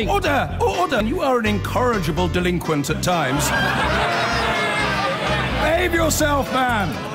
Order! Order! You are an incorrigible delinquent at times. Behave yourself, man!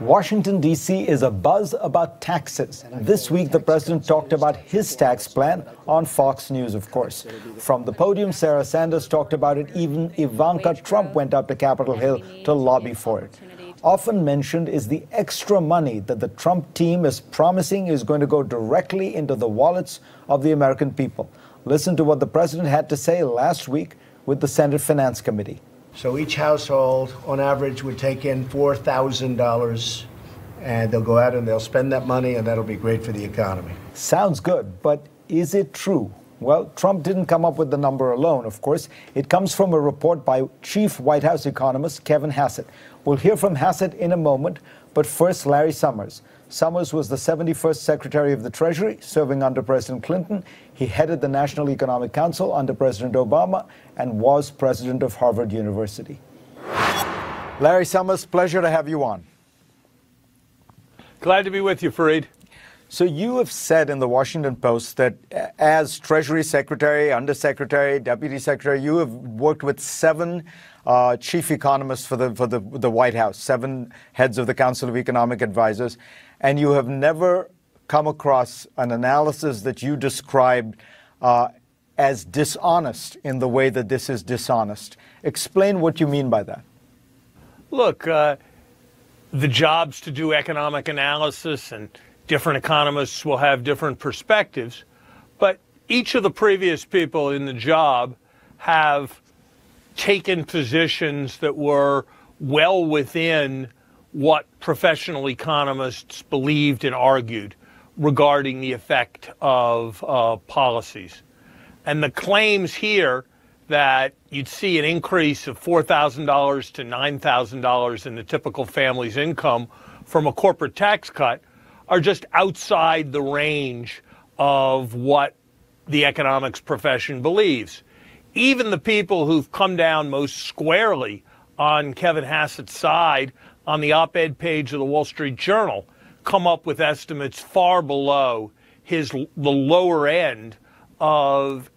Washington, D.C. is abuzz about taxes. This week, the president talked about his tax plan on Fox News, of course. From the podium, Sarah Sanders talked about it. Even Ivanka Trump went up to Capitol Hill to lobby for it. Often mentioned is the extra money that the Trump team is promising is going to go directly into the wallets of the American people. Listen to what the president had to say last week with the Senate Finance Committee. So each household, on average, would take in $4,000, and they'll go out and they'll spend that money, and that'll be great for the economy. Sounds good, but is it true? Well, Trump didn't come up with the number alone, of course. It comes from a report by Chief White House economist Kevin Hassett. We'll hear from Hassett in a moment, but first, Larry Summers. Summers was the 71st Secretary of the Treasury, serving under President Clinton. He headed the National Economic Council under President Obama and was president of Harvard University. Larry Summers, pleasure to have you on. Glad to be with you, Fareed. So you have said in the Washington Post that as Treasury Secretary, Undersecretary, Deputy Secretary, you have worked with seven chief economists for the White House, seven heads of the Council of Economic Advisors, and you have never come across an analysis that you described as dishonest in the way that this is dishonest. Explain what you mean by that. Look, the job's to do economic analysis, and different economists will have different perspectives, but each of the previous people in the job have taken positions that were well within what professional economists believed and argued regarding the effect of policies. And the claims here that you'd see an increase of $4,000 to $9,000 in the typical family's income from a corporate tax cut are just outside the range of what the economics profession believes. Even the people who've come down most squarely on Kevin Hassett's side on the op-ed page of the Wall Street Journal come up with estimates far below the lower end of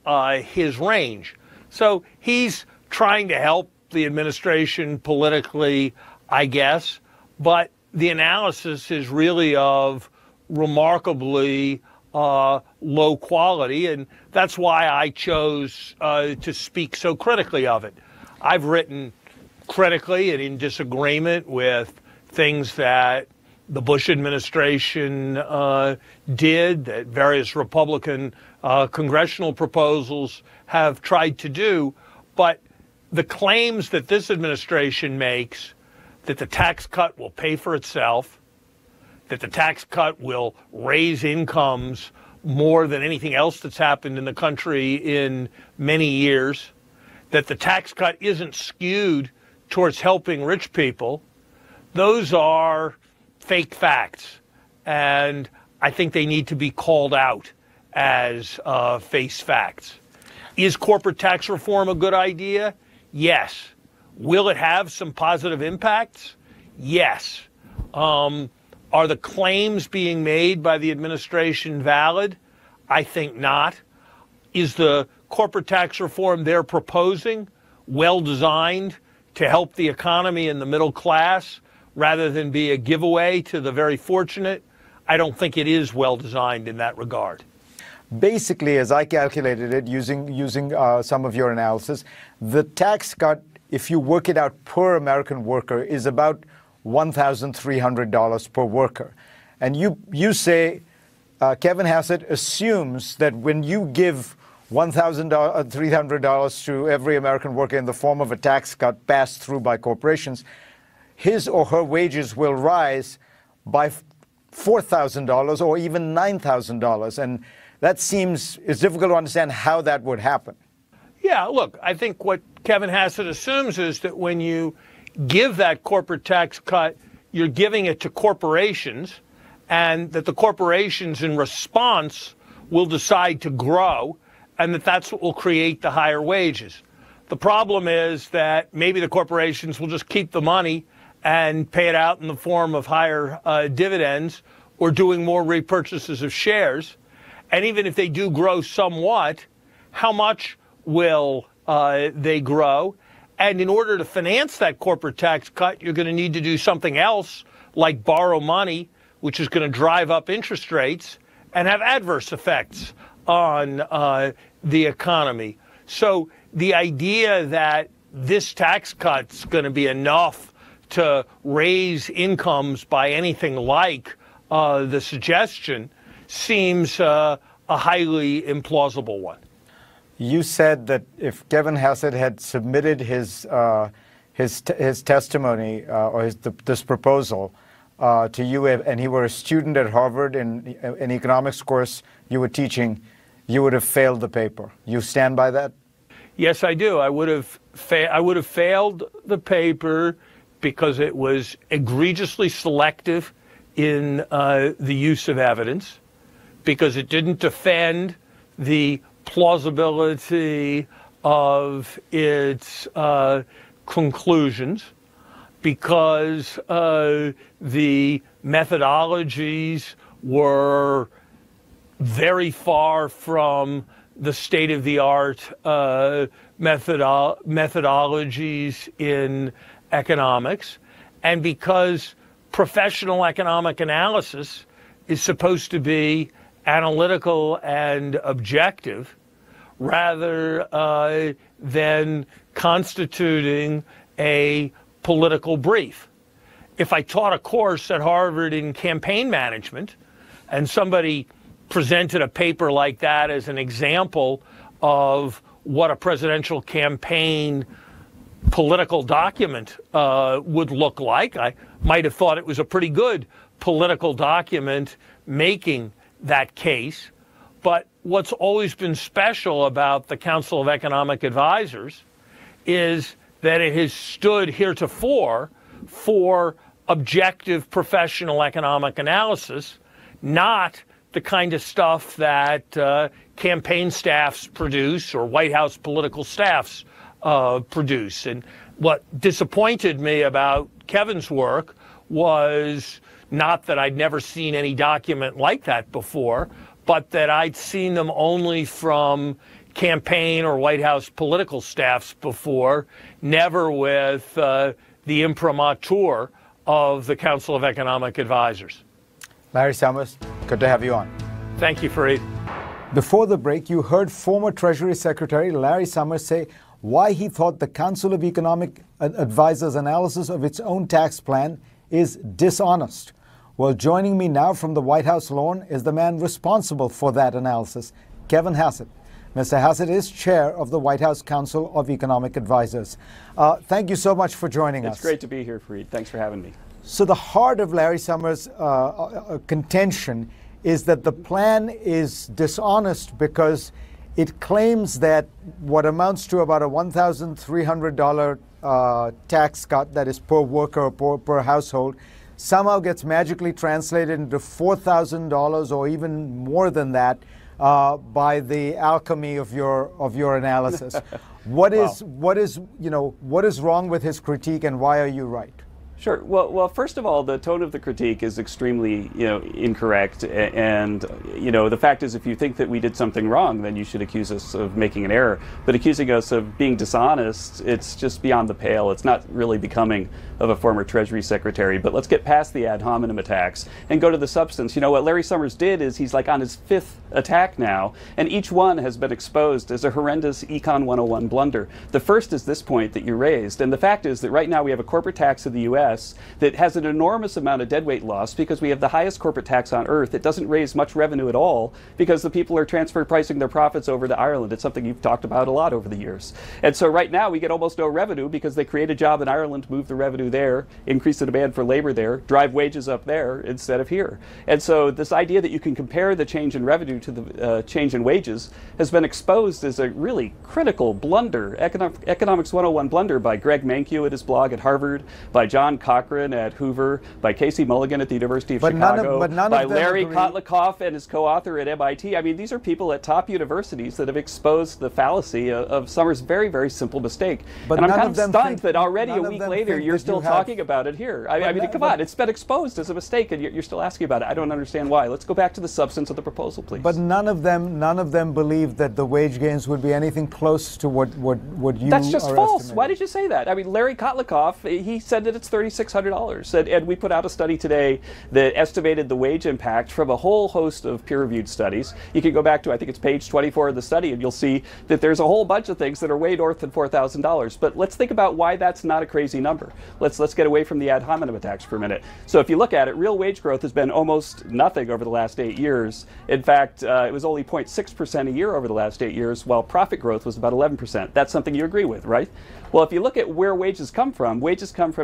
his range. So he's trying to help the administration politically, I guess, but the analysis is really of remarkably low quality, and that's why I chose to speak so critically of it. I've written critically and in disagreement with things that the Bush administration did, that various Republican congressional proposals have tried to do, but the claims that this administration makes that the tax cut will pay for itself, that the tax cut will raise incomes more than anything else that's happened in the country in many years, that the tax cut isn't skewed towards helping rich people, those are fake facts. And I think they need to be called out as face facts. Is corporate tax reform a good idea? Yes. Will it have some positive impacts? Yes. Are the claims being made by the administration valid? I think not. Is the corporate tax reform they're proposing well designed to help the economy and the middle class rather than be a giveaway to the very fortunate? I don't think it is well designed in that regard. Basically, as I calculated it using some of your analysis, the tax cut, if you work it out per American worker, is about $1,300 per worker. And you say Kevin Hassett assumes that when you give $1,300 to every American worker in the form of a tax cut passed through by corporations, his or her wages will rise by $4,000 or even $9,000. And that it's difficult to understand how that would happen. Yeah, look, I think what Kevin Hassett assumes is that when you give that corporate tax cut, you're giving it to corporations, and that the corporations in response will decide to grow, and that's what will create the higher wages. The problem is that maybe the corporations will just keep the money and pay it out in the form of higher dividends or doing more repurchases of shares. And even if they do grow somewhat, how much will they grow? And in order to finance that corporate tax cut, you're going to need to do something else, like borrow money, which is going to drive up interest rates and have adverse effects on the economy. So the idea that this tax cut's going to be enough to raise incomes by anything like the suggestion seems a highly implausible one. You said that if Kevin Hassett had submitted his testimony or this proposal to you, and he were a student at Harvard in an economics course you were teaching, you would have failed the paper. You stand by that? Yes, I do. I would have failed the paper because it was egregiously selective in the use of evidence, because it didn't defend the plausibility of its conclusions, because the methodologies were very far from the state-of-the-art methodologies in economics, and because professional economic analysis is supposed to be analytical and objective rather than constituting a political brief. If I taught a course at Harvard in campaign management and somebody presented a paper like that as an example of what a presidential campaign political document would look like, I might have thought it was a pretty good political document making that case. But what's always been special about the Council of Economic Advisors is that it has stood heretofore for objective professional economic analysis, not the kind of stuff that campaign staffs produce or White House political staffs produce. And what disappointed me about Kevin's work was not that I'd never seen any document like that before, but that I'd seen them only from campaign or White House political staffs before, never with the imprimatur of the Council of Economic Advisors. Larry Summers, good to have you on. Thank you, Fareed. Before the break, you heard former Treasury Secretary Larry Summers say why he thought the Council of Economic Advisors' analysis of its own tax plan is dishonest. Well, joining me now from the White House lawn is the man responsible for that analysis, Kevin Hassett. Mr. Hassett is chair of the White House Council of Economic Advisors. Thank you so much for joining us. It's great to be here, Fareed. Thanks for having me. So the heart of Larry Summers' contention is that the plan is dishonest because it claims that what amounts to about a $1,300 tax cut, that is per worker or per household, somehow gets magically translated into $4,000 or even more than that by the alchemy of your analysis. What is wrong with his critique, and why are you right? Sure. Well, first of all, the tone of the critique is extremely, incorrect. And, the fact is, if you think that we did something wrong, then you should accuse us of making an error. But accusing us of being dishonest, it's just beyond the pale. It's not really becoming of a former Treasury Secretary. But let's get past the ad hominem attacks and go to the substance. What Larry Summers did is he's like on his fifth attack now, and each one has been exposed as a horrendous Econ 101 blunder. The first is this point that you raised. And the fact is that right now we have a corporate tax in the U.S. that has an enormous amount of deadweight loss because we have the highest corporate tax on earth. It doesn't raise much revenue at all because the people are transfer pricing their profits over to Ireland. It's something you've talked about a lot over the years. And so right now we get almost no revenue because they create a job in Ireland, move the revenue there, increase the demand for labor there, drive wages up there instead of here. And so this idea that you can compare the change in revenue to the change in wages has been exposed as a really critical blunder, Economics 101 blunder by Greg Mankiw at his blog at Harvard, by John John Cochran at Hoover, by Casey Mulligan at the University of But Chicago, none of by them Larry agree. Kotlikoff and his co-author at MIT. I mean, these are people at top universities that have exposed the fallacy of Summers' very, very simple mistake. But and I'm none kind of of them stunned think- that already a none of week them later think you're that still you have- talking about it here. I mean, come on, it's been exposed as a mistake and you're still asking about it. I don't understand why. Let's go back to the substance of the proposal, please. But none of them believe that the wage gains would be anything close to what you That's just are false. estimating. Why did you say that? I mean, Larry Kotlikoff, he said that it's $3,600. And we put out a study today that estimated the wage impact from a whole host of peer-reviewed studies. You can go back to, I think it's page 24 of the study, and you'll see that there's a whole bunch of things that are way north of $4,000. But let's think about why that's not a crazy number. Let's get away from the ad hominem attacks for a minute. So if you look at it, real wage growth has been almost nothing over the last 8 years. In fact, it was only 0.6% a year over the last 8 years, while profit growth was about 11%. That's something you agree with, right? Well, if you look at where wages come from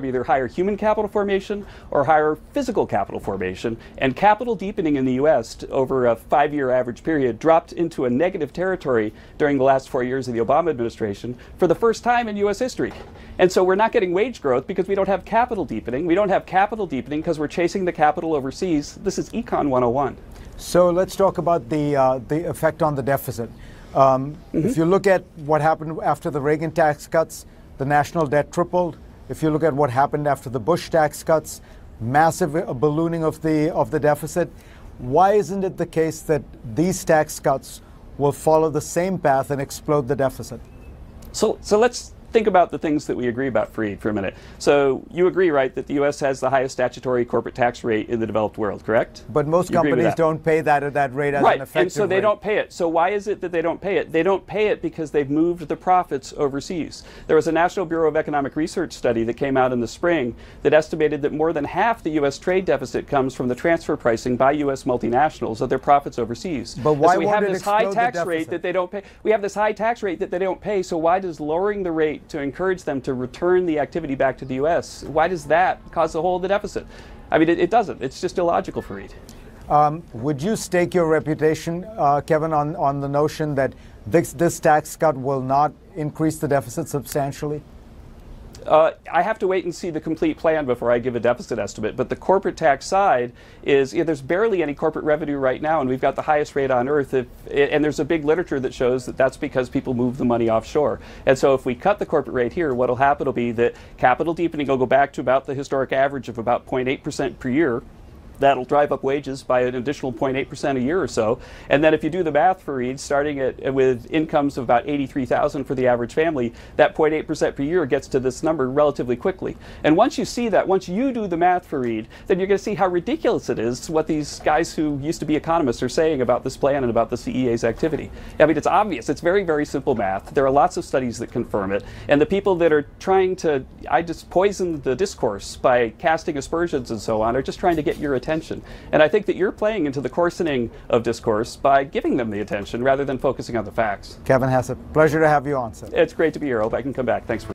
either higher human capital formation or higher physical capital formation. And capital deepening in the U.S. over a 5-year average period dropped into a negative territory during the last 4 years of the Obama administration for the first time in U.S. history. And so we're not getting wage growth because we don't have capital deepening. We don't have capital deepening because we're chasing the capital overseas. This is Econ 101. So let's talk about the effect on the deficit. If you look at what happened after the Reagan tax cuts, the national debt tripled. If you look at what happened after the Bush tax cuts, massive ballooning of the deficit. Why isn't it the case that these tax cuts will follow the same path and explode the deficit? So let's think about the things that we agree about, Fareed, for a minute. So you agree, right, that the U.S. has the highest statutory corporate tax rate in the developed world, correct? But most You agree with companies that? don't pay that at that rate as Right, an effective and so they rate. don't pay it. So why is it that they don't pay it? They don't pay it because they've moved the profits overseas. There was a National Bureau of Economic Research study that came out in the spring that estimated that more than half the U.S. trade deficit comes from the transfer pricing by U.S. multinationals of their profits overseas. But why and so we won't have it this high explode the tax deficit? rate that they don't pay. We have this high tax rate that they don't pay. So why does lowering the rate to encourage them to return the activity back to the U.S., why does that cause the hole in the deficit? I mean, it doesn't. It's just illogical, Fareed. Would you stake your reputation, Kevin, on the notion that this tax cut will not increase the deficit substantially? I have to wait and see the complete plan before I give a deficit estimate. But the corporate tax side is, there's barely any corporate revenue right now, and we've got the highest rate on earth. And there's a big literature that shows that that's because people move the money offshore. And so if we cut the corporate rate here, what will happen will be that capital deepening will go back to about the historic average of about 0.8% per year. That'll drive up wages by an additional 0.8% a year or so. And then if you do the math, Fareed, starting with incomes of about $83,000 for the average family, that 0.8% per year gets to this number relatively quickly. And once you see that, once you do the math, Fareed, then you're going to see how ridiculous it is what these guys who used to be economists are saying about this plan and about the CEA's activity. I mean, it's obvious. It's very, very simple math. There are lots of studies that confirm it. And the people that are trying to, just poison the discourse by casting aspersions and so on, are just trying to get your attention. And I think that you're playing into the coarsening of discourse by giving them the attention rather than focusing on the facts. Kevin Hassett, pleasure to have you on, sir. It's great to be here. I hope I can come back. Thanks for